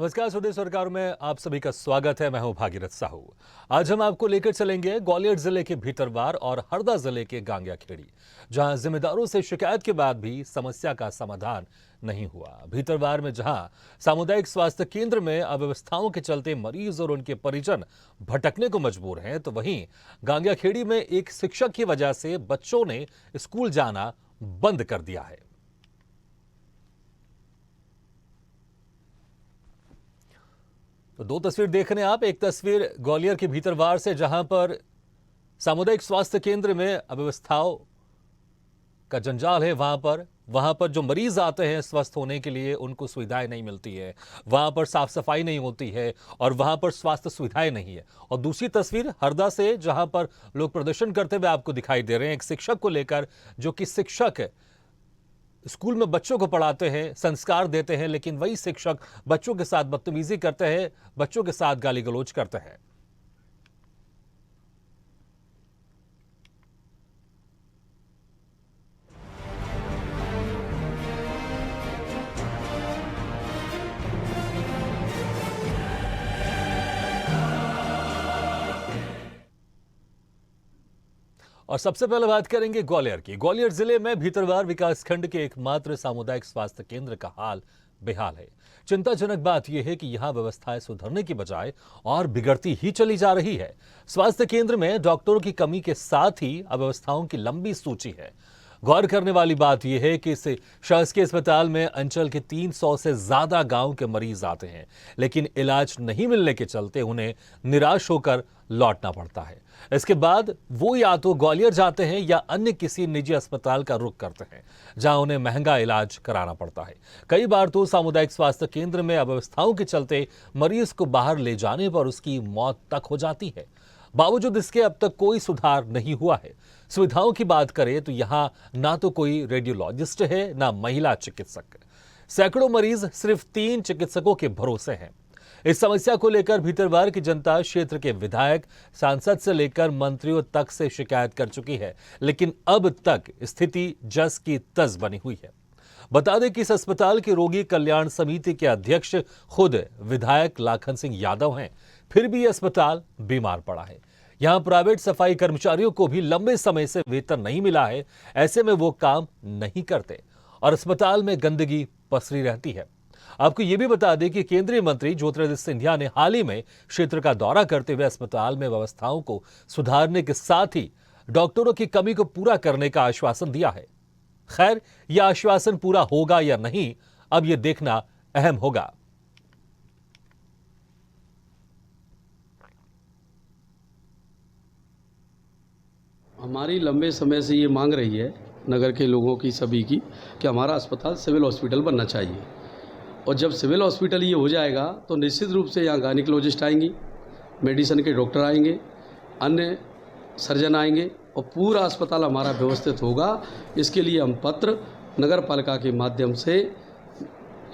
नमस्कार, स्वदेश सरकार में आप सभी का स्वागत है। मैं हूं भागीरथ साहू। आज हम आपको लेकर चलेंगे ग्वालियर जिले के भीतरवार और हरदा जिले के गांगियाखेड़ी, जहां जिम्मेदारों से शिकायत के बाद भी समस्या का समाधान नहीं हुआ। भीतरवार में जहां सामुदायिक स्वास्थ्य केंद्र में अव्यवस्थाओं के चलते मरीज और उनके परिजन भटकने को मजबूर हैं, तो वहीं गांगियाखेड़ी में एक शिक्षक की वजह से बच्चों ने स्कूल जाना बंद कर दिया है। तो दो तस्वीर देख रहे हैं आप। एक तस्वीर ग्वालियर के भीतरवार से, जहां पर सामुदायिक स्वास्थ्य केंद्र में अव्यवस्थाओं का जंजाल है। वहां पर जो मरीज आते हैं स्वस्थ होने के लिए, उनको सुविधाएं नहीं मिलती है, वहां पर साफ सफाई नहीं होती है और वहां पर स्वास्थ्य सुविधाएं नहीं है। और दूसरी तस्वीर हरदा से, जहां पर लोग प्रदर्शन करते हुए आपको दिखाई दे रहे हैं, एक शिक्षक को लेकर, जो कि शिक्षक स्कूल में बच्चों को पढ़ाते हैं, संस्कार देते हैं, लेकिन वही शिक्षक बच्चों के साथ बदतमीजी करते हैं, बच्चों के साथ गाली गलौज करते हैं। और सबसे पहले बात करेंगे ग्वालियर की। ग्वालियर जिले में भीतरवार विकासखंड के एकमात्र सामुदायिक स्वास्थ्य केंद्र का हाल बेहाल है। चिंताजनक बात यह है कि यहां व्यवस्थाएं सुधरने की बजाय और बिगड़ती ही चली जा रही है। स्वास्थ्य केंद्र में डॉक्टरों की कमी के साथ ही अव्यवस्थाओं की लंबी सूची है। गौर करने वाली बात यह है कि इस शासकीय अस्पताल में अंचल के 300 से ज्यादा गांव के मरीज आते हैं, लेकिन इलाज नहीं मिलने के चलते उन्हें निराश होकर लौटना पड़ता है। इसके बाद वो या तो ग्वालियर जाते हैं या अन्य किसी निजी अस्पताल का रुख करते हैं, जहां उन्हें महंगा इलाज कराना पड़ता है। कई बार तो सामुदायिक स्वास्थ्य केंद्र में अव्यवस्थाओं के चलते मरीज को बाहर ले जाने पर उसकी मौत तक हो जाती है। बावजूद इसके अब तक कोई सुधार नहीं हुआ है। सुविधाओं की बात करें तो यहां ना तो कोई रेडियोलॉजिस्ट है, ना महिला चिकित्सक। सैकड़ों मरीज सिर्फ 3 चिकित्सकों के भरोसे हैं। इस समस्या को लेकर भीतरवार की जनता क्षेत्र के विधायक, सांसद से लेकर मंत्रियों तक से शिकायत कर चुकी है, लेकिन अब तक स्थिति जस की तस बनी हुई है। बता दें कि इस अस्पताल की रोगी कल्याण समिति के अध्यक्ष खुद विधायक लाखन सिंह यादव हैं, फिर भी अस्पताल बीमार पड़ा है। यहां प्राइवेट सफाई कर्मचारियों को भी लंबे समय से वेतन नहीं मिला है। ऐसे में वो काम नहीं करते और अस्पताल में गंदगी पसरी रहती है। आपको यह भी बता दें कि केंद्रीय मंत्री ज्योतिरादित्य सिंधिया ने हाल ही में क्षेत्र का दौरा करते हुए अस्पताल में व्यवस्थाओं को सुधारने के साथ ही डॉक्टरों की कमी को पूरा करने का आश्वासन दिया है। खैर, यह आश्वासन पूरा होगा या नहीं, अब यह देखना अहम होगा। हमारी लंबे समय से ये मांग रही है नगर के लोगों की, सभी की, कि हमारा अस्पताल सिविल हॉस्पिटल बनना चाहिए। और जब सिविल हॉस्पिटल ये हो जाएगा तो निश्चित रूप से यहाँ गायनिकोलॉजिस्ट आएंगी, मेडिसिन के डॉक्टर आएंगे, अन्य सर्जन आएंगे और पूरा अस्पताल हमारा व्यवस्थित होगा। इसके लिए हम पत्र नगर पालिका के माध्यम से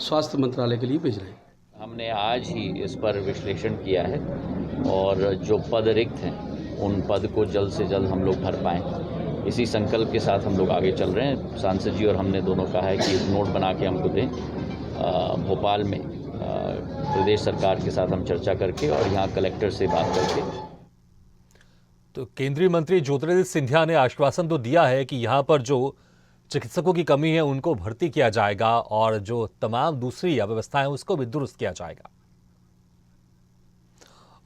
स्वास्थ्य मंत्रालय के लिए भेज रहे हैं। हमने आज ही इस पर विश्लेषण किया है और जो पद रिक्त हैं उन पद को जल्द से जल्द हम लोग भर पाएँ, इसी संकल्प के साथ हम लोग आगे चल रहे हैं। सांसद जी और हमने दोनों कहा है कि एक नोट बना के हमको दें। भोपाल में प्रदेश सरकार के साथ हम चर्चा करके और यहाँ कलेक्टर से बात करके। तो केंद्रीय मंत्री ज्योतिरादित्य सिंधिया ने आश्वासन तो दिया है कि यहां पर जो चिकित्सकों की कमी है उनको भर्ती किया जाएगा और जो तमाम दूसरी अव्यवस्थाएं उसको भी दुरुस्त किया जाएगा।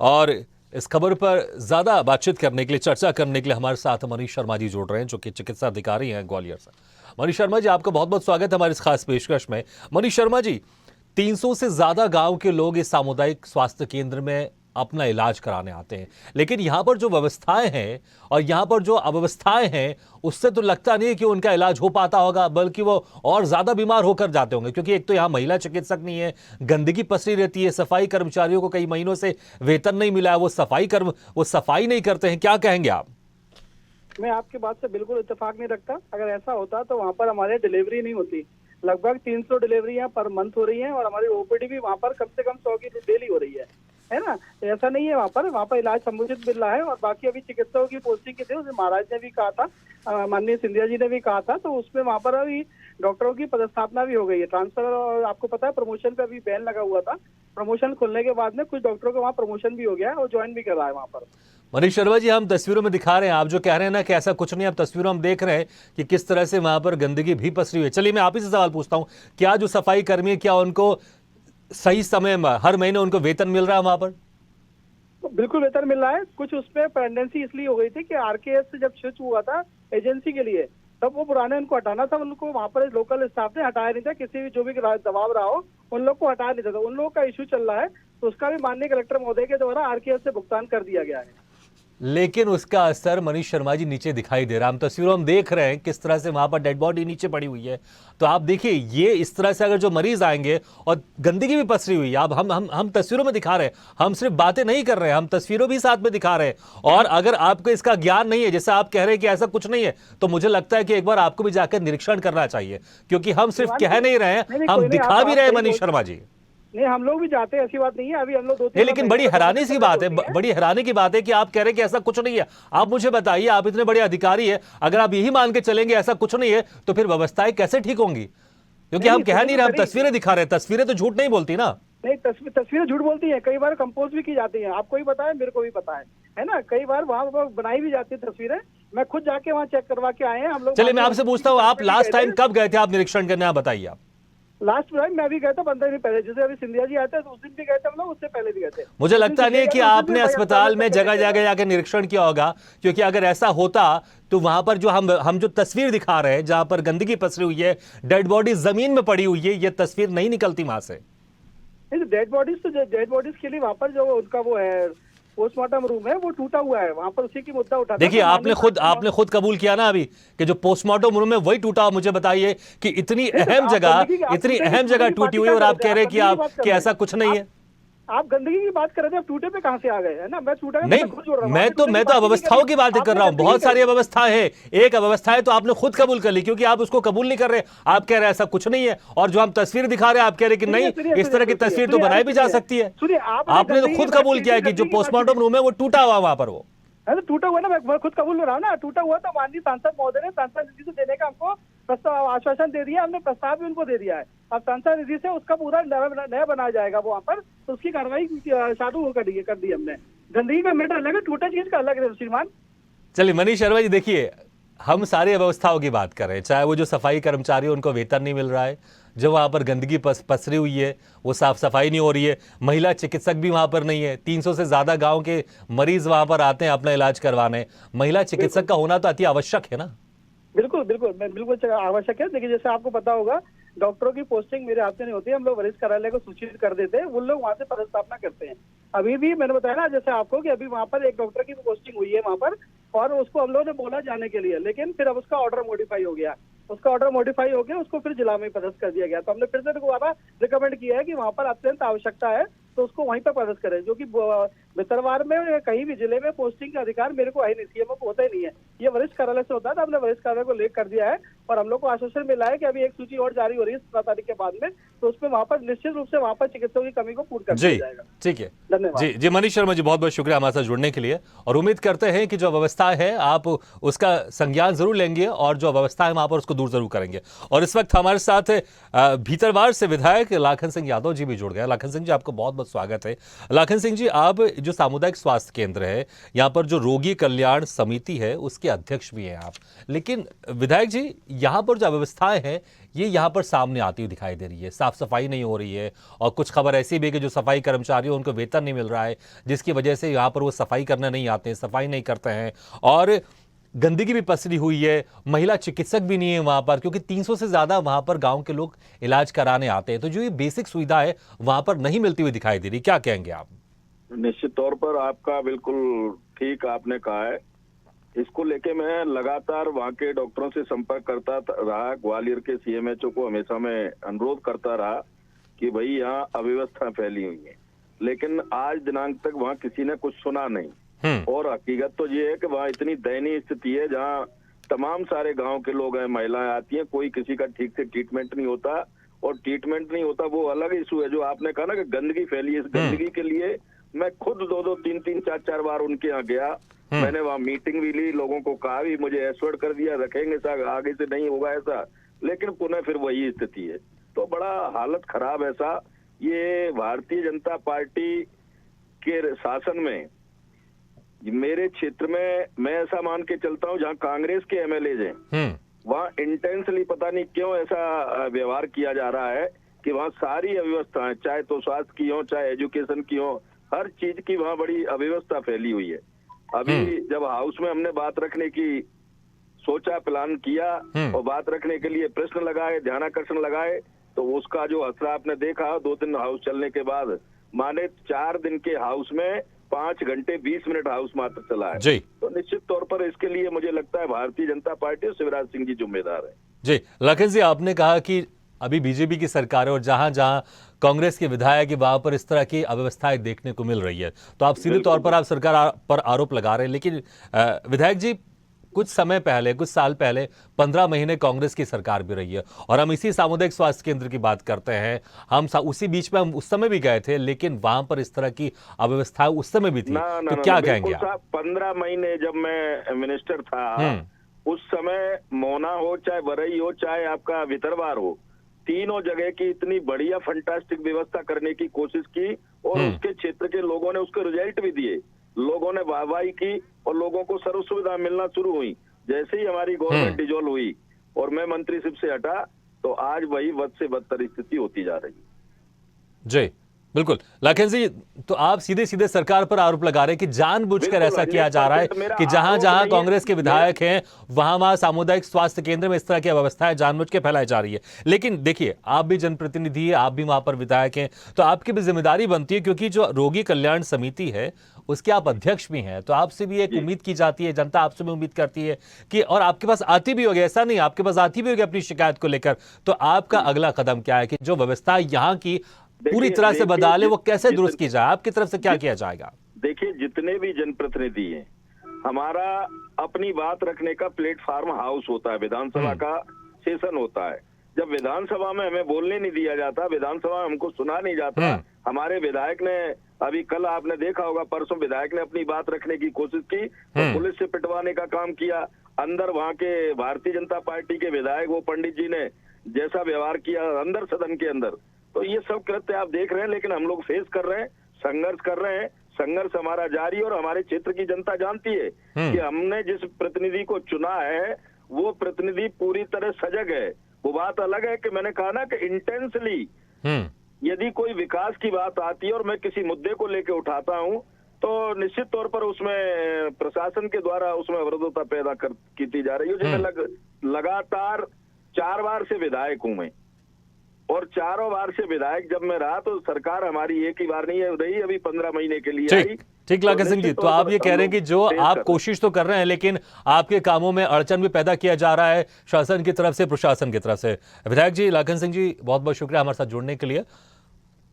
और इस खबर पर ज्यादा बातचीत करने के लिए, चर्चा करने के लिए हमारे साथ मनीष शर्मा जी जुड़ रहे हैं, जो कि चिकित्सा अधिकारी हैं ग्वालियर से। मनीष शर्मा जी, आपका बहुत बहुत स्वागत है हमारी इस खास पेशकश में। मनीष शर्मा जी, 300 से ज्यादा गांव के लोग इस सामुदायिक स्वास्थ्य केंद्र में अपना इलाज कराने आते हैं, लेकिन यहां पर जो व्यवस्थाएं हैं और यहां पर जो अव्यवस्थाएं हैं, उससे तो लगता नहीं कि उनका इलाज हो पाता होगा, बल्कि वो और ज्यादा बीमार होकर जाते होंगे। क्योंकि एक तो यहां महिला चिकित्सक नहीं है, गंदगी पसरी रहती है, सफाई कर्मचारियों को कई महीनों से वेतन नहीं मिला है, वो सफाई नहीं करते हैं। क्या कहेंगे आप? मैं आपकी बात से बिल्कुल इत्तेफाक नहीं रखता। अगर ऐसा होता तो वहाँ पर हमारे डिलीवरी नहीं होती। लगभग 300 डिलीवरियां पर मंथ हो रही हैं और हमारी ओपीडी भी वहाँ पर कम से कम 100 की डेली हो रही है। है ना। ऐसा नहीं है, वहाँ पर इलाज समुचित मिल रहा है। और बाकी अभी चिकित्सकों की पोस्टिंग की थी, उसमें महाराज ने भी कहा था, माननीय सिंधिया जी ने भी कहा था, तो उसमें वहाँ पर अभी डॉक्टरों की पदस्थापना भी हो गई है, ट्रांसफर। और आपको पता है प्रमोशन पे अभी बैन लगा हुआ था, प्रमोशन खुलने के बाद में कुछ डॉक्टरों का वहाँ प्रमोशन भी हो गया है और ज्वाइन भी कर रहा है वहाँ पर। मनीष शर्मा जी, हम तस्वीरों में दिखा रहे हैं, आप जो कह रहे हैं ना कि ऐसा कुछ नहीं, अब तस्वीरों हम देख रहे हैं कि किस तरह से वहां पर गंदगी भी पसरी हुई है। चलिए मैं आप ही से सवाल पूछता हूं, क्या जो सफाई कर्मी है, क्या उनको सही समय में हर महीने उनको वेतन मिल रहा है वहां पर? तो बिल्कुल वेतन मिल रहा है। कुछ उसमें पेंडेंसी इसलिए हो गई थी कि आरकेएस से जब स्विच हुआ था एजेंसी के लिए, तब वो पुराने उनको हटाना था, उनको वहाँ पर लोकल स्टाफ ने हटाया नहीं था, किसी भी जो भी दबाव रहा हो उन लोग को हटाया नहीं था। तो उन लोगों का इश्यू चल रहा है, तो उसका भी माननीय कलेक्टर महोदय के द्वारा आरकेएस से भुगतान कर दिया गया है। लेकिन उसका असर मनीष शर्मा जी नीचे दिखाई दे रहा है। हम तस्वीरों हम देख रहे हैं किस तरह से वहां पर डेड बॉडी नीचे पड़ी हुई है। तो आप देखिए, ये इस तरह से अगर जो मरीज आएंगे और गंदगी भी पसरी हुई है, अब हम तस्वीरों में दिखा रहे हैं, हम सिर्फ बातें नहीं कर रहे हैं, हम तस्वीरों भी साथ में दिखा रहे हैं। और अगर आपको इसका ज्ञान नहीं है, जैसे आप कह रहे हैं कि ऐसा कुछ नहीं है, तो मुझे लगता है कि एक बार आपको भी जाकर निरीक्षण करना चाहिए, क्योंकि हम सिर्फ कह नहीं रहे हैं, हम दिखा भी रहे हैं मनीष शर्मा जी। नहीं, हम लोग भी जाते हैं, ऐसी बात नहीं है। अभी हम लोग 2-3 नहीं, लेकिन बड़ी हैरानी सी बात है, बड़ी हैरानी की बात है कि आप कह रहे हैं कि ऐसा कुछ नहीं है। आप मुझे बताइए, आप इतने बड़े अधिकारी है, अगर आप यही मान के चलेंगे ऐसा कुछ नहीं है, तो फिर व्यवस्थाएं कैसे ठीक होंगी? क्योंकि हम कह नहीं रहे, हम तस्वीरें दिखा रहे हैं, तस्वीरें तो झूठ नहीं बोलती ना। नहीं, तस्वीरें झूठ बोलती हैं, कई बार कंपोज भी की जाती हैं, आपको भी पता है, मेरे को भी पता है ना। कई बार वहाँ बनाई भी जाती है तस्वीरें, मैं खुद जाके वहाँ चेक करवा के आए हैं हम लोग। चलिए मैं आपसे पूछता हूँ, आप लास्ट टाइम कब गए थे आप निरीक्षण करने, आप बताइए। आप लास्ट टाइम मैं भी गया था 15 दिन पहले, जैसे अभी सिंधिया जी आए थे तो उस दिन भी गए थे हम लोग, उससे पहले भी गए थे। मुझे लगता नहीं है कि आपने अस्पताल में जगह जगह जाकर निरीक्षण किया होगा, क्योंकि अगर ऐसा होता तो वहां पर जो हम जो तस्वीर दिखा रहे हैं, जहां पर गंदगी पसरी हुई है, डेड बॉडी जमीन में पड़ी हुई है, ये तस्वीर नहीं निकलती वहां से। डेड बॉडीज के लिए वहाँ पर जो उनका वो है पोस्टमार्टम रूम है, वो टूटा हुआ है, वहाँ पर उसी की मुद्दा उठा। देखिए, आपने खुद कबूल किया ना अभी कि जो पोस्टमार्टम रूम है वही टूटा। मुझे बताइए कि इतनी अहम जगह टूटी हुई और आप कह रहे हैं कि ऐसा कुछ नहीं है। आप गंदगी की बात कर रहे थे, अब टूटे पे कहां से आ गए, है ना। मैं टूटा नहीं, मैं तो अव्यवस्थाओं की बात कर रहा हूं। बहुत सारी अव्यवस्थाएं हैं, एक अव्यवस्था है तो आपने खुद कबूल कर ली, क्योंकि आप उसको कबूल नहीं कर रहे। आप कह रहे हैं ऐसा कुछ नहीं है, और जो हम तस्वीर दिखा रहे हैं आप कह रहे हैं कि नहीं, इस तरह की तस्वीर तो बनाई भी जा सकती है। आपने तो खुद कबूल किया है कि जो पोस्टमार्टम रूम है वो टूटा हुआ वहां पर, वो टूटा हुआ ना, मैं खुद कबूल रहा हूँ ना, टूटा हुआ। तो माननीय सांसद महोदय ने सांसद निधि से देने का हमको प्रस्ताव आश्वासन दे दिया, हमने प्रस्ताव भी उनको दे दिया है। अब सांसद निधि से उसका पूरा नया बनाया जाएगा वहाँ पर, तो उसकी कार्रवाई चालू कर दी हमने। गंदगी का मैटर अलग है, टूटा चीज का अलग है श्रीमान। चलिए मनीष शर्मा जी, देखिए हम सारी व्यवस्थाओं की बात कर रहे हैं, चाहे वो जो सफाई कर्मचारी उनको वेतन नहीं मिल रहा है, जो वहाँ पर गंदगी पसरी हुई है, वो साफ सफाई नहीं हो रही है, महिला चिकित्सक भी वहाँ पर नहीं है, 300 से ज़्यादा गांव के मरीज वहाँ पर आते हैं अपना इलाज करवाने, महिला चिकित्सक का होना तो अति आवश्यक है ना। बिल्कुल आवश्यक है। देखिए, जैसे आपको पता होगा, डॉक्टरों की पोस्टिंग मेरे हाथ में नहीं होती है, हम लोग वरिष्ठ कार्यालय को सूचित कर देते हैं, उन लोग वहाँ से पदस्थापना करते हैं। अभी भी मैंने बताया ना जैसे आपको कि अभी वहाँ पर एक डॉक्टर की पोस्टिंग हुई है वहाँ पर, और उसको हम लोगों ने बोला जाने के लिए, लेकिन फिर अब उसका ऑर्डर मॉडिफाई हो गया, उसको फिर जिला में पदस्थ कर दिया गया। तो हमने फिर से दोबारा रिकमेंड किया है कि वहाँ पर अत्यंत आवश्यकता है तो उसको वहीं पर पदस्थ करें, जो कि भितरवार में कहीं भी जिले में पोस्टिंग का अधिकार मेरे को है नहीं, सीएमओ को होता ही नहीं है, ये वरिष्ठ कार्यालय से होता है। तो हमने वरिष्ठ कार्यालय को लेकर कर दिया है, और हम लोग को आश्वासन मिला है कि अभी एक सूची और जारी हो रही है 17 तारीख के बाद में, तो उसमें वहाँ पर निश्चित रूप से वहाँ पर चिकित्सकों की कमी को पूर्ण कर दिया जाएगा। ठीक है, धन्यवाद जी मनीष शर्मा जी, बहुत बहुत शुक्रिया हमारे साथ जुड़ने के लिए, और उम्मीद करते हैं कि जो व्यवस्था है आप उसका संज्ञान जरूर लेंगे और जो व्यवस्था है वहां पर उसको दूर जरूर करेंगे। और इस वक्त हमारे साथ भीतरवार से विधायक लाखन सिंह यादव जी भी जुड़ गए। लाखन सिंह जी, आपको बहुत बहुत स्वागत है। लाखन सिंह जी, आप जो सामुदायिक स्वास्थ्य केंद्र है, यहाँ पर जो रोगी कल्याण समिति है उसके अध्यक्ष भी हैं आप, लेकिन विधायक जी यहाँ पर जो अव्यवस्थाएं हैं ये यहाँ पर सामने आती हुई दिखाई दे रही है, साफ सफाई नहीं हो रही है, और कुछ खबर ऐसी भी है कि जो सफाई कर्मचारी हैं उनको वेतन नहीं मिल रहा है, जिसकी वजह से यहाँ पर वो सफाई करने नहीं आते हैं, सफाई नहीं करते हैं, और गंदगी भी पसरी हुई है, महिला चिकित्सक भी नहीं है वहां पर, क्योंकि 300 से ज्यादा वहां पर गांव के लोग इलाज कराने आते हैं, तो जो ये बेसिक सुविधा है वहां पर नहीं मिलती हुई दिखाई दे रही। क्या कहेंगे आप? निश्चित तौर पर आपका बिल्कुल ठीक आपने कहा है। इसको लेके मैं लगातार वहाँ के डॉक्टरों से संपर्क करता रहा, ग्वालियर के सीएमएचओ को हमेशा मैं अनुरोध करता रहा कि भाई यहाँ अव्यवस्था फैली हुई है, लेकिन आज दिनांक तक वहाँ किसी ने कुछ सुना नहीं। और हकीकत तो ये है कि वहाँ इतनी दयनीय स्थिति है जहाँ तमाम सारे गांव के लोग हैं, महिलाएं आती हैं, कोई किसी का ठीक से ट्रीटमेंट नहीं होता, और ट्रीटमेंट नहीं होता वो अलग इशू है। जो आपने कहा ना कि गंदगी फैली है, इस गंदगी के लिए मैं खुद 2-2, 3-3, 4-4 बार उनके यहाँ गया। मैंने वहाँ मीटिंग भी ली, लोगों को कहा भी, मुझे एश्योर कर दिया रखेंगे साहब, आगे से नहीं होगा ऐसा, लेकिन पुनः फिर वही स्थिति है। तो बड़ा हालत खराब ऐसा। ये भारतीय जनता पार्टी के शासन में मेरे क्षेत्र में मैं ऐसा मान के चलता हूँ, जहाँ कांग्रेस के एमएलए हैं वहाँ इंटेंसली पता नहीं क्यों ऐसा व्यवहार किया जा रहा है कि वहाँ सारी अव्यवस्थाएं, चाहे तो स्वास्थ्य की हो, चाहे एजुकेशन की हो, हर चीज की वहाँ बड़ी अव्यवस्था फैली हुई है। अभी जब हाउस में हमने बात रखने की सोचा, प्लान किया और बात रखने के लिए प्रश्न लगाए, ध्यानाकर्षण लगाए, तो उसका जो असर आपने देखा 2 दिन हाउस चलने के बाद, माने 4 दिन के हाउस में 5 घंटे 20 मिनट हाउस मात्र चला है। जी। तो निश्चित तौर पर इसके लिए मुझे लगता है भारतीय जनता पार्टी और शिवराज सिंह जी जिम्मेदार है। जी, लखन जी, आपने कहा कि अभी बीजेपी की सरकार है और जहां जहां कांग्रेस के विधायक है वहां पर इस तरह की अव्यवस्थाएं देखने को मिल रही है, तो आप सीधे तौर पर आप सरकार पर आरोप लगा रहे हैं। लेकिन विधायक जी, कुछ समय पहले, कुछ साल पहले 15 महीने कांग्रेस की सरकार भी रही है और हम इसी सामुदायिक स्वास्थ्य केंद्र की बात करते हैं। हम उसी बीच में हम उस समय भी गए थे, लेकिन वहां पर इस तरह की अव्यवस्था उस समय भी थी। तो क्या कहेंगे आप? 15 महीने जब मैं मिनिस्टर था, उस समय मोना हो, चाहे बरई हो, चाहे आपका भितरवार हो, तीनों जगह की इतनी बढ़िया फंटास्टिक व्यवस्था करने की कोशिश की और उसके क्षेत्र के लोगों ने उसके रिजल्ट भी दिए। लोगों ने वाहवाही की और लोगों को सर्व सुविधा मिलना शुरू हुई। जैसे ही हमारी गवर्नमेंट डिसॉल्व हुई और मैं मंत्रीशिप से हटा, तो आज वही बद से बदतर स्थिति होती जा रही है। जी बिल्कुल। लखन जी, तो आप सीधे सीधे सरकार पर आरोप लगा रहे हैं कि जानबूझकर ऐसा किया जा रहा है कि जहां जहां कांग्रेस के विधायक हैं वहां वहां सामुदायिक स्वास्थ्य केंद्र में इस तरह की अव्यवस्थाएं जानबूझ के फैलाई जा रही है। लेकिन देखिए, आप भी जनप्रतिनिधि है, आप भी वहां पर विधायक हैं, तो आपकी भी जिम्मेदारी बनती है, क्योंकि जो रोगी कल्याण समिति है उसके आप अध्यक्ष भी हैं, तो आपसे भी एक उम्मीद की जाती है, जनता आपसे भी उम्मीद करती है कि, और आपके पास आती भी होगी, ऐसा नहीं, आपके पास आती भी होगी अपनी शिकायत को लेकर, तो आपका अगला कदम क्या है कि जो व्यवस्था यहाँ की पूरी तरह से बदले वो कैसे दुरुस्त की जाए? आपकी तरफ से क्या किया जाएगा? देखिए, जितने भी जनप्रतिनिधि हैं, हमारा अपनी बात रखने का प्लेटफॉर्म हाउस होता है, विधानसभा का सेशन होता है। जब विधानसभा में हमें बोलने नहीं दिया जाता, विधानसभा में हमको सुना नहीं जाता, हमारे विधायक ने, अभी कल आपने देखा होगा, परसों विधायक ने अपनी बात रखने की कोशिश की तो पुलिस से पिटवाने का काम किया। अंदर वहां के भारतीय जनता पार्टी के विधायक, वो पंडित जी ने जैसा व्यवहार किया अंदर सदन के अंदर, तो ये सब कृत्य आप देख रहे हैं। लेकिन हम लोग फेस कर रहे हैं, संघर्ष कर रहे हैं, संघर्ष हमारा जारी, और हमारे क्षेत्र की जनता जानती है कि हमने जिस प्रतिनिधि को चुना है वो प्रतिनिधि पूरी तरह सजग है। वो बात अलग है कि मैंने कहा ना कि इंटेंसली यदि कोई विकास की बात आती है और मैं किसी मुद्दे को लेकर उठाता हूं, तो निश्चित तौर पर उसमें प्रशासन के द्वारा उसमें अवरोधता पैदा की जा रही है। जैसे लगातार 4 बार से विधायक हूं मैं, और 4 बार से विधायक जब मैं रहा तो सरकार हमारी एक ही बार नहीं है रही, अभी 15 महीने के लिए आई। ठीक लखन सिंह जी, तो आप ये कह रहे हैं कि जो आप कोशिश तो कर रहे हैं, लेकिन आपके कामों में अड़चन भी पैदा किया जा रहा है शासन की तरफ से, प्रशासन की तरफ से। विधायक जी, लखन सिंह जी, बहुत बहुत शुक्रिया हमारे साथ जुड़ने के लिए।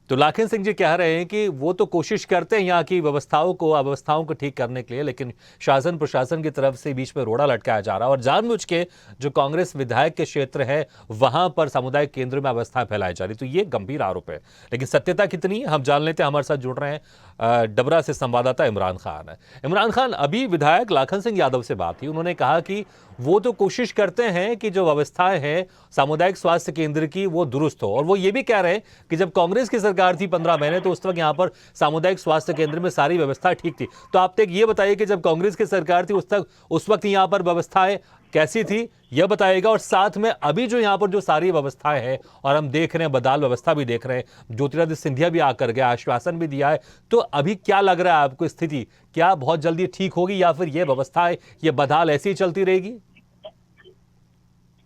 तो लखन सिंह जी कह रहे हैं कि वो तो कोशिश करते हैं यहाँ की अव्यवस्थाओं को ठीक करने के लिए, लेकिन शासन प्रशासन की तरफ से बीच में रोड़ा लटकाया जा रहा है और जानबूझ के जो कांग्रेस विधायक के क्षेत्र है वहां पर सामुदायिक केंद्र में अवस्थाएं फैलाई जा रही। तो ये गंभीर आरोप है, लेकिन सत्यता कितनी है हम जान लेते हैं। हमारे साथ जुड़ रहे हैं डबरा से संवाददाता इमरान खान। इमरान खान, अभी विधायक लखन सिंह यादव से बात हुई, उन्होंने कहा कि वो तो कोशिश करते हैं कि जो व्यवस्थाएं हैं सामुदायिक स्वास्थ्य केंद्र की वो दुरुस्त हो, और वो ये भी कह रहे हैं कि जब कांग्रेस की सरकार थी 15 महीने, तो उस वक्त यहाँ पर सामुदायिक स्वास्थ्य केंद्र में सारी व्यवस्था ठीक थी। तो आप तक ये बताइए कि जब कांग्रेस की सरकार थी उस वक्त यहाँ पर व्यवस्थाएं कैसी थी, यह बताइएगा। और साथ में अभी जो यहाँ पर जो सारी व्यवस्थाएं हैं, और हम देख रहे हैं बदाल व्यवस्था भी देख रहे हैं, ज्योतिरादित्य सिंधिया भी आकर गया, आश्वासन भी दिया है, तो अभी क्या लग रहा है आपको स्थिति, क्या बहुत जल्दी ठीक होगी या फिर ये व्यवस्थाएं, ये बदाल ऐसी ही चलती रहेगी?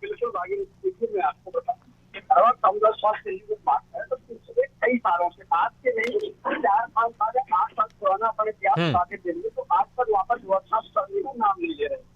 बिल्कुल, मैं आपको बताऊं, सामुदायिक स्वास्थ्य केंद्र की बात है तो पिछले कई सालों से, आज के नहीं 4 साल 8 साल पुराना अपने इतिहास बातें दे रही है, तो आज तक वहाँ पर व्यवस्था करने का नाम नहीं ले रहे।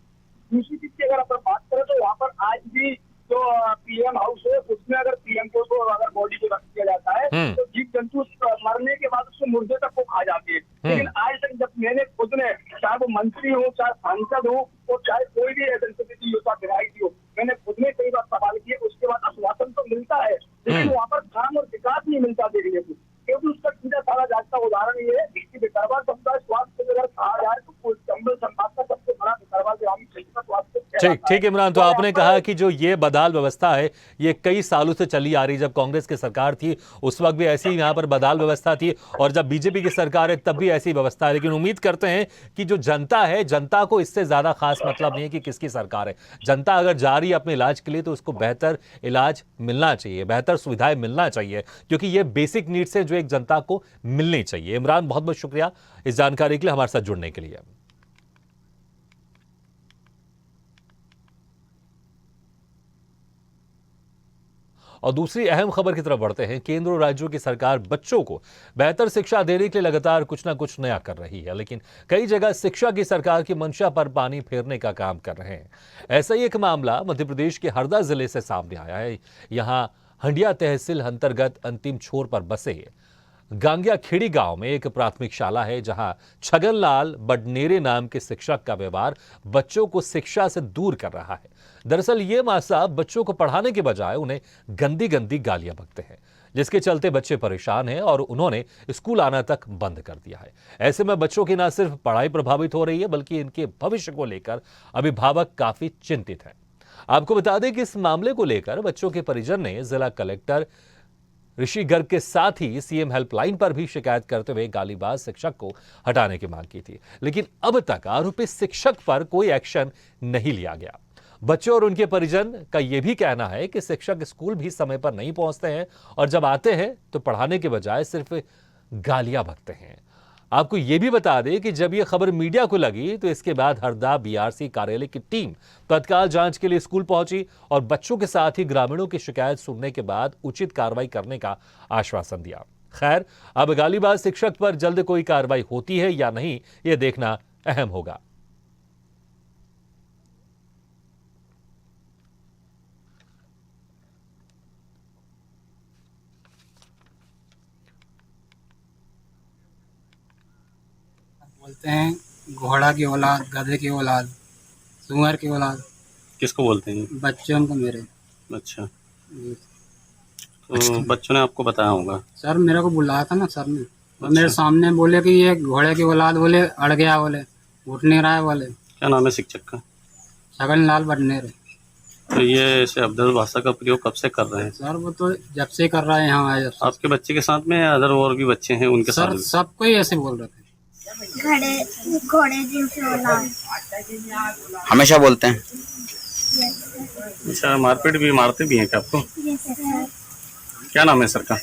दूसरी चीज की अगर अपन बात करें तो वहाँ पर आज भी जो पीएम हाउस है उसमें अगर पीएम को अगर बॉडी को रख दिया जाता है तो जीव जंतु मरने के बाद उसके मुर्दे तक को खा जाती है। लेकिन आज तक जब मैंने खुद ने, चाहे वो मंत्री हो, चाहे सांसद हो, और चाहे कोई भी जनप्रतिनिधि हो, चाहे विधायक हो, मैंने खुद ने कई बार सवाल किए, उसके बाद आश्वासन तो मिलता है लेकिन वहाँ पर काम और विकास नहीं मिलता देखने को। क्योंकि उसका सीधा सारा जागता उदाहरण ये है कि भितरवार समुदाय स्वास्थ्य केंद्र अगर कहा जाए तो चंबल संभाग का सबसे बड़ा भितरवार ग्रामीण क्षेत्र का स्वास्थ्य केंद्र ठीक ठीक इमरान, तो आपने कहा कि जो ये बदहाल व्यवस्था है ये कई सालों से चली आ रही। जब कांग्रेस की सरकार थी उस वक्त भी ऐसी यहाँ पर बदहाल व्यवस्था थी, और जब बीजेपी की सरकार है तब भी ऐसी व्यवस्था है। लेकिन उम्मीद करते हैं कि जो जनता है, जनता को इससे ज्यादा खास मतलब नहीं है कि किसकी सरकार है। जनता अगर जा रही है अपने इलाज के लिए तो उसको बेहतर इलाज मिलना चाहिए, बेहतर सुविधाएं मिलना चाहिए, क्योंकि ये बेसिक नीड्स है जो एक जनता को मिलनी चाहिए। इमरान, बहुत बहुत शुक्रिया इस जानकारी के लिए, हमारे साथ जुड़ने के लिए। और दूसरी अहम खबर की तरफ बढ़ते हैं। केंद्र और राज्यों की सरकार बच्चों को बेहतर शिक्षा देने के लिए लगातार कुछ ना कुछ नया कर रही है, लेकिन कई जगह शिक्षा की सरकार की मंशा पर पानी फेरने का काम कर रहे हैं। ऐसा ही एक मामला मध्य प्रदेश के हरदा जिले से सामने आया है। यहाँ हंडिया तहसील अंतर्गत अंतिम छोर पर बसे गांगिया खेड़ी गांव में एक प्राथमिक शाला है, जहां छगनलाल बडनेरे नाम के शिक्षक का व्यवहार बच्चों को शिक्षा से दूर कर रहा है। दरअसल ये मां साहब बच्चों को पढ़ाने के बजाय उन्हें गंदी गंदी गालियां बकते हैं, जिसके चलते बच्चे परेशान हैं और उन्होंने स्कूल आना तक बंद कर दिया है। ऐसे में बच्चों की न सिर्फ पढ़ाई प्रभावित हो रही है, बल्कि इनके भविष्य को लेकर अभिभावक काफी चिंतित हैं। आपको बता दें कि इस मामले को लेकर बच्चों के परिजन ने जिला कलेक्टर ऋषि गर्ग के साथ ही सीएम हेल्पलाइन पर भी शिकायत करते हुए गालीबाज शिक्षक को हटाने की मांग की थी, लेकिन अब तक आरोपी शिक्षक पर कोई एक्शन नहीं लिया गया। बच्चों और उनके परिजन का यह भी कहना है कि शिक्षक स्कूल भी समय पर नहीं पहुंचते हैं और जब आते हैं तो पढ़ाने के बजाय सिर्फ गालियां बकते हैं। आपको यह भी बता दें कि जब यह खबर मीडिया को लगी तो इसके बाद हरदा बीआरसी कार्यालय की टीम तत्काल जांच के लिए स्कूल पहुंची और बच्चों के साथ ही ग्रामीणों की शिकायत सुनने के बाद उचित कार्रवाई करने का आश्वासन दिया। खैर, अब गालीबाज शिक्षक पर जल्द कोई कार्रवाई होती है या नहीं, यह देखना अहम होगा। बोलते हैं घोड़ा की औलाद, गधे की औलाद, सुअर की औलाद। किसको बोलते हैं? बच्चों को मेरे। अच्छा, तो बच्चों ने आपको बताया होगा? सर मेरे को बुलाया था ना सर ने, और मेरे सामने बोले कि ये घोड़े की औलाद, बोले अड़ गया, बोले उठ नहीं रहा है, बोले। क्या नाम है शिक्षक का? छगनलाल बडनेरे। तो ये ऐसे अभद्र भाषा का प्रयोग कब से कर रहे हैं? सर वो तो जब से कर रहा है यहाँ आए। आपके बच्चे के साथ में या अदर और भी बच्चे हैं उनके साथ? सर सबको ही ऐसे बोल रहे थे। घोड़े जिनसे औलाद हमेशा बोलते हैं। अच्छा, मारपीट भी, मारते भी हैं क्या आपको? क्या नाम है सर का?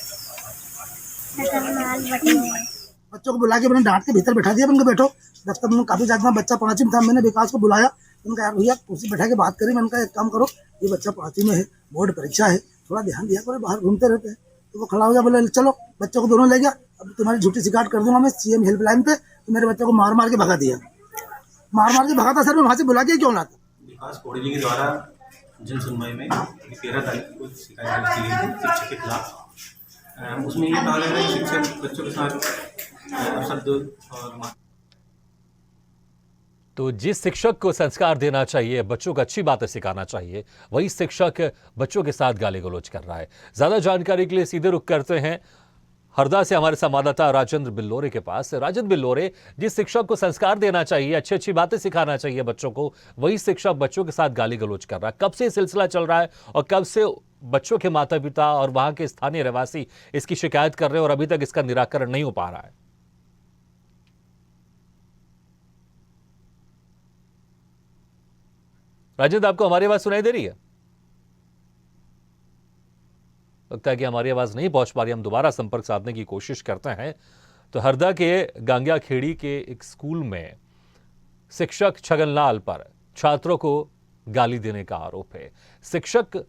बच्चों को बुला के मैंने डांट के भीतर बैठा दिया। मैंने बैठो दफ्तर में, काफी ज्यादा बच्चा 5वीं में था। मैंने विकास को बुलाया, उनका यार भैया कुर्सी बैठा के बात करी। मैंने कहा एक काम करो, ये बच्चा 5वीं में है, बोर्ड परीक्षा है, थोड़ा ध्यान दिया करो, बाहर घूमते रहते हैं। तो वो खड़ा हो गया, बोले चलो बच्चों को दोनों ले गया, अब तुम्हारी झूठी शिकायत कर दूंगा मैं सीएम हेल्पलाइन पे। तो मेरे बच्चों को मार मार के भगा दिया, मार मार के भगा था। सर मैं वहाँ से बुला के क्यों लाता? विकास कोड़ी जी के द्वारा जन सुनवाई में 13 तारीख को शिकायत की गई थी शिक्षक के खिलाफ। उसमें ये कहा गया कि शिक्षक बच्चों के साथ शब्द और तो जिस शिक्षक को संस्कार देना चाहिए, बच्चों को अच्छी बातें सिखाना चाहिए, वही शिक्षक बच्चों के साथ गाली गलौज कर रहा है। ज्यादा जानकारी के लिए सीधे रुख करते हैं हरदा से हमारे संवाददाता राजेंद्र बिल्लोरे के पास। राजेंद्र बिल्लोरे, जिस शिक्षक को संस्कार देना चाहिए, अच्छी अच्छी बातें सिखाना चाहिए बच्चों को, वही शिक्षक बच्चों के साथ गाली गलौज कर रहा है। कब से ये सिलसिला चल रहा है और कब से बच्चों के माता पिता और वहां के स्थानीय रहवासी इसकी शिकायत कर रहे हैं और अभी तक इसका निराकरण नहीं हो पा रहा है? राजेंद्र, आपको हमारी आवाज सुनाई दे रही है? लगता है कि हमारी आवाज नहीं पहुंच पा रही। हम दोबारा संपर्क साधने की कोशिश करते हैं। तो हरदा के गांगिया खेड़ी के एक स्कूल में शिक्षक छगनलाल पर छात्रों को गाली देने का आरोप है। शिक्षक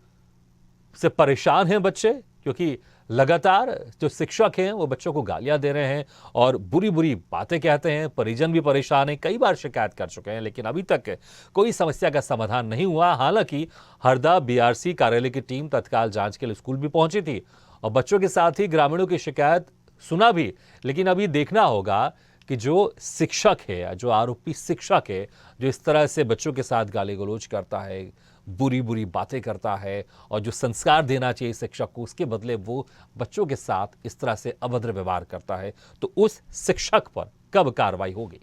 से परेशान हैं बच्चे, क्योंकि लगातार जो शिक्षक हैं वो बच्चों को गालियां दे रहे हैं और बुरी बुरी बातें कहते हैं। परिजन भी परेशान हैं, कई बार शिकायत कर चुके हैं, लेकिन अभी तक कोई समस्या का समाधान नहीं हुआ। हालांकि हरदा बीआरसी कार्यालय की टीम तत्काल जांच के लिए स्कूल भी पहुंची थी और बच्चों के साथ ही ग्रामीणों की शिकायत सुना भी। लेकिन अभी देखना होगा कि जो शिक्षक है, जो आरोपी शिक्षक है, जो इस तरह से बच्चों के साथ गाली गलौज करता है, बुरी बुरी बातें करता है और जो संस्कार देना चाहिए शिक्षक को, उसके बदले वो बच्चों के साथ इस तरह से अभद्र व्यवहार करता है, तो उस शिक्षक पर कब कार्रवाई होगी।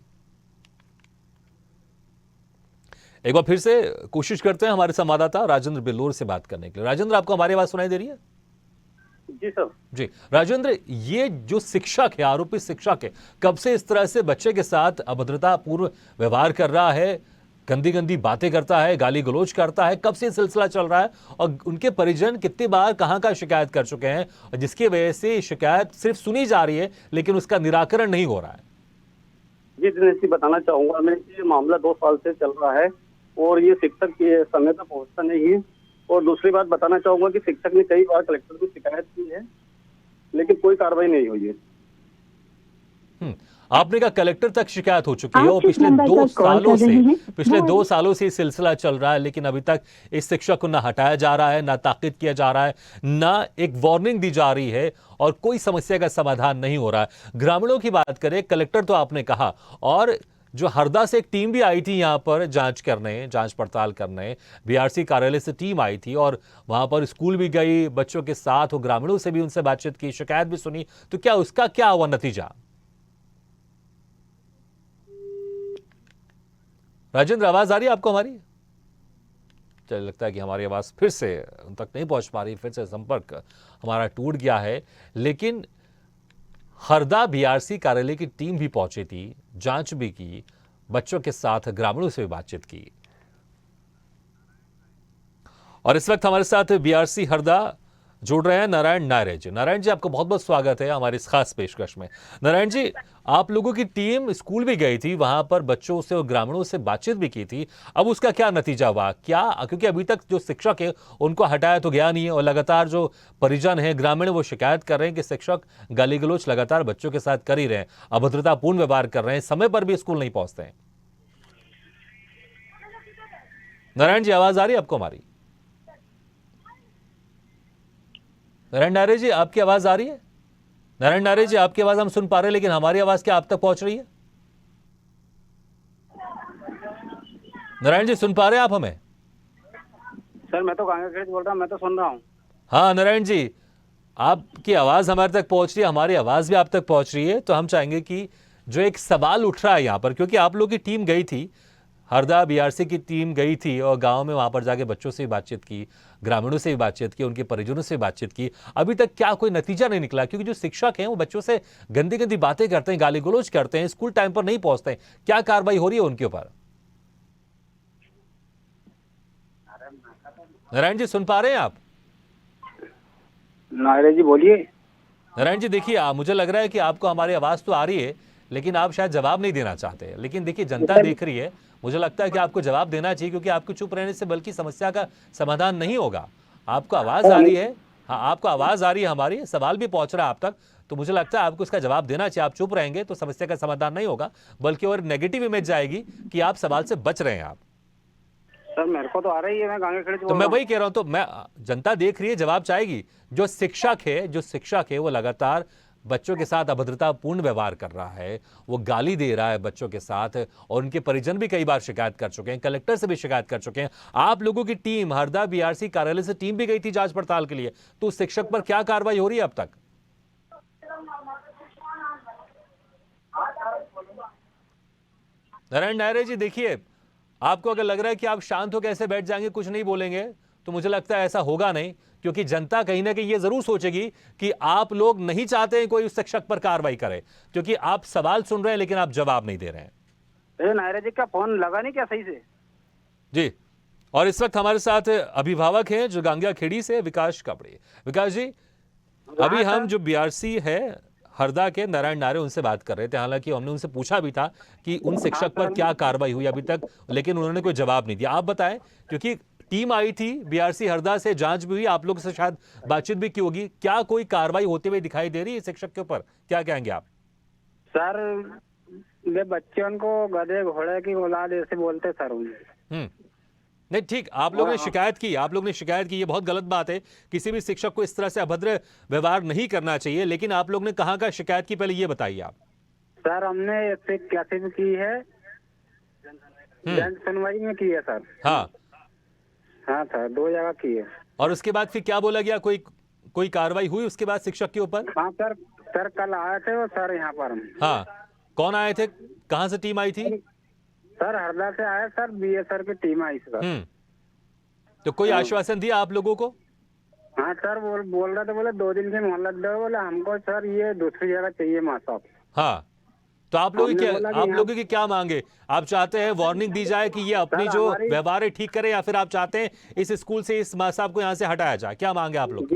एक बार फिर से कोशिश करते हैं हमारे संवाददाता राजेंद्र बिल्लोर से बात करने के लिए। राजेंद्र, आपको हमारी आवाज सुनाई दे रही है? जी सर। जी राजेंद्र, ये जो शिक्षक है, आरोपी शिक्षक है, कब से इस तरह से बच्चे के साथ अभद्रतापूर्ण व्यवहार कर रहा है, गंदी गंदी बातें करता है, गाली गलौज करता है, कब से ये सिलसिला चल रहा है और उनके परिजन कितनी बार कहां का शिकायत कर चुके हैं, और जिसकी वजह से शिकायत सिर्फ सुनी जा रही है लेकिन उसका निराकरण नहीं हो रहा है? जी दिनेश जी, बताना चाहूंगा मैं कि ये मामला 2 साल से चल रहा है और ये शिक्षक के समय तक पहुंचता नहीं है। और दूसरी बात बताना चाहूंगा कि शिक्षक ने कई बार कलेक्टर को शिकायत की है लेकिन कोई कार्रवाई नहीं हुई है। आपने कहा कलेक्टर तक शिकायत हो चुकी है और पिछले 2 सालों से ये सिलसिला चल रहा है, लेकिन अभी तक इस शिक्षक को ना हटाया जा रहा है, ना ताकीद किया जा रहा है, ना एक वार्निंग दी जा रही है और कोई समस्या का समाधान नहीं हो रहा है। ग्रामीणों की बात करें, कलेक्टर तो आपने कहा, और जो हरदा से एक टीम भी आई थी यहां पर जांच पड़ताल करने, बीआरसी कार्यालय से टीम आई थी और वहां पर स्कूल भी गई, बच्चों के साथ, और ग्रामीणों से भी उनसे बातचीत की, शिकायत भी सुनी, तो क्या उसका क्या हुआ नतीजा? राजेंद्र, आवाज आ रही है आपको हमारी? चलिए, लगता है कि हमारी आवाज फिर से उन तक नहीं पहुंच पा रही, फिर से संपर्क हमारा टूट गया है। लेकिन हरदा बीआरसी कार्यालय की टीम भी पहुंची थी, जांच भी की, बच्चों के साथ ग्रामीणों से भी बातचीत की। और इस वक्त हमारे साथ बीआरसी हरदा जुड़ रहे हैं नारायण नायरे जी। नारायण जी, आपका बहुत बहुत स्वागत है हमारी इस खास पेशकश में। नारायण जी, आप लोगों की टीम स्कूल भी गई थी, वहां पर बच्चों से और ग्रामीणों से बातचीत भी की थी, अब उसका क्या नतीजा हुआ? क्या, क्योंकि अभी तक जो शिक्षक है उनको हटाया तो गया नहीं है और लगातार जो परिजन है, ग्रामीण, वो शिकायत कर रहे हैं कि शिक्षक गाली गलौज लगातार बच्चों के साथ कर ही रहे हैं, अभद्रतापूर्ण व्यवहार कर रहे हैं, समय पर भी स्कूल नहीं पहुंचते हैं। नारायण जी, आवाज आ रही है आपको हमारी? नारायण नायरे जी, आपकी आवाज आ रही है? नारायण नायरे जी, आपकी आवाज हम सुन पा रहे हैं, लेकिन हमारी आवाज क्या आप तक पहुंच रही है? नारायण जी, सुन पा रहे हैं आप हमें? सर मैं तो कांग्रेस बोल रहा हूँ, मैं तो सुन रहा हूँ। हाँ नारायण जी, आपकी आवाज हमारे तक पहुंच रही है, हमारी आवाज भी आप तक पहुंच रही है। तो हम चाहेंगे कि जो एक सवाल उठ रहा है यहाँ पर, क्योंकि आप लोग की टीम गई थी, हरदा बीआरसी की टीम गई थी और गांव में वहां पर जाके बच्चों से भी बातचीत की, ग्रामीणों से भी बातचीत की, उनके परिजनों से भी बातचीत की, अभी तक क्या कोई नतीजा नहीं निकला? क्योंकि जो शिक्षक हैं वो बच्चों से गंदी गंदी बातें करते हैं, गाली गलौज करते हैं, स्कूल टाइम पर नहीं पहुंचते हैं, क्या कार्रवाई हो रही है उनके ऊपर? नारायण जी, सुन पा रहे हैं आप? नायरे जी बोलिए। नारायण जी, देखिए, मुझे लग रहा है कि आपको हमारी आवाज तो आ रही है, लेकिन आप शायद जवाब नहीं देना चाहते। लेकिन देखिए, जनता देख रही है, मुझे लगता है कि आपको जवाब देना चाहिए, क्योंकि आपको चुप रहने से बल्कि समस्या का समाधान नहीं होगा। आपको आवाज आ रही है, हाँ आपको आवाज आ रही है, हमारी सवाल भी पहुंच रहा है आप तक, तो मुझे लगता है आपको इसका जवाब देना चाहिए। आप चुप रहेंगे तो समस्या का समाधान नहीं होगा, बल्कि और नेगेटिव इमेज जाएगी कि आप सवाल से बच रहे हैं। आप सर मेरे को तो आ रही है, मैं गांगे खड़े तो मैं वही कह रहा हूं, तो मैं, जनता देख रही है, जवाब चाहेगी। जो शिक्षक है वो लगातार बच्चों के साथ अभद्रतापूर्ण व्यवहार कर रहा है, वो गाली दे रहा है बच्चों के साथ, और उनके परिजन भी कई बार शिकायत कर चुके हैं, कलेक्टर से भी शिकायत कर चुके हैं। आप लोगों की टीम, हरदा बीआरसी कार्यालय से टीम भी गई थी जांच पड़ताल के लिए, तो उस शिक्षक पर क्या कार्रवाई हो रही है अब तक? नारायण नायरे जी, देखिए, आपको अगर लग रहा है कि आप शांत होकर ऐसे बैठ जाएंगे, कुछ नहीं बोलेंगे, तो मुझे लगता है ऐसा होगा नहीं, क्योंकि जनता कहीं ना कहीं ये जरूर सोचेगी कि आप लोग नहीं चाहते हैं कोई उस शिक्षक पर कार्रवाई करे, क्योंकि आप सवाल सुन रहे हैं लेकिन आप जवाब नहीं दे रहे हैं। नायरे जी का फोन लगा नहीं क्या सही से? जी, और इस वक्त हमारे साथ अभिभावक हैं जो गांगिया खेड़ी से, विकास कपड़े। विकास जी, अभी हम जो बीआरसी है हरदा के नारायण नायरे, उनसे बात कर रहे थे, हालांकि हमने उनसे पूछा भी था कि उन शिक्षक पर क्या कार्रवाई हुई अभी तक, लेकिन उन्होंने कोई जवाब नहीं दिया। आप बताएं, क्योंकि टीम आई थी बीआरसी हरदा से, जांच भी हुई, आप लोगों से शायद बातचीत भी की होगी, क्या कोई कार्रवाई होते हुए दिखाई दे रही है शिक्षक के ऊपर? क्या कहेंगे आप? सर वे बच्चों को गधे घोड़े की औलाद ऐसे बोलते सर उन्हें। नहीं, ठीक, आप लोगों ने शिकायत की, ये बहुत गलत बात है, किसी भी शिक्षक को इस तरह से अभद्र व्यवहार नहीं करना चाहिए, लेकिन आप लोगों ने कहां का शिकायत की, पहले ये बताइए आप। सर हमने ऐसे कैसे भी की है, जन सुनवाई में की है सर। हाँ सर, 2 जगह की है। और उसके बाद फिर क्या बोला गया, कोई कार्रवाई हुई उसके बाद शिक्षक के ऊपर? हाँ सर कल आए थे वो सर यहाँ पर। हाँ, कौन आए थे, कहाँ से टीम आई थी? सर हरदा से आया सर, बीएसआर की टीम आई सर। तो कोई आश्वासन दिया आप लोगों को? हाँ सर, बोल रहे थे, बोले 2 दिन की मोहलत दो, बोले हमको सर ये दूसरी जगह चाहिए माँ साहब। हाँ, तो आप लोगों की क्या मांगे? आप चाहते हैं वार्निंग दी जाए कि ये अपनी जो व्यवहार है ठीक करे, या फिर आप चाहते हैं इस स्कूल से इस माँ साहब को यहाँ से हटाया जाए? क्या मांगे आप लोग?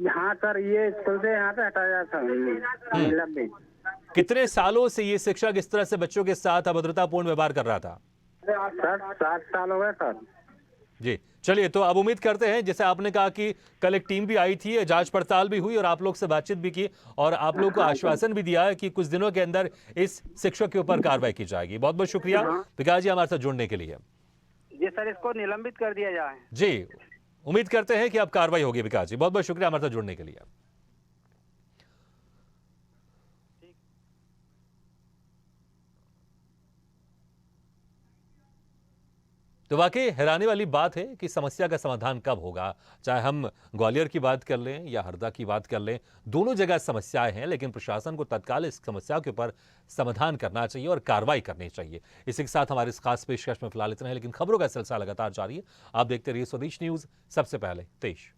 हाँ सर, ये स्कूल से यहाँ से हटाया जाए। कितने सालों से ये शिक्षक इस तरह से बच्चों के साथ अभद्रतापूर्ण व्यवहार कर रहा था? सर 7 साल हो गए सर। जी, चलिए, तो अब उम्मीद करते हैं, जैसे आपने कहा कि कल एक टीम भी आई थी, जांच पड़ताल भी हुई और आप लोग से बातचीत भी की और आप लोग को आश्वासन भी दिया है कि कुछ दिनों के अंदर इस शिक्षक के ऊपर कार्रवाई की जाएगी। बहुत बहुत शुक्रिया विकास जी हमारे साथ जुड़ने के लिए। जी सर, इसको निलंबित कर दिया जाए। जी, उम्मीद करते हैं कि अब कार्रवाई होगी। विकास जी बहुत बहुत शुक्रिया हमारे साथ जुड़ने के लिए। तो वाकई हैरानी वाली बात है कि समस्या का समाधान कब होगा। चाहे हम ग्वालियर की बात कर लें या हरदा की बात कर लें, दोनों जगह समस्याएं हैं, लेकिन प्रशासन को तत्काल इस समस्या के ऊपर समाधान करना चाहिए और कार्रवाई करनी चाहिए। इसी के साथ हमारे इस खास पेशकश में फिलहाल इतना है, लेकिन खबरों का सिलसिला लगातार जारी है। आप देखते रहिए स्वदेश न्यूज, सबसे पहले देश।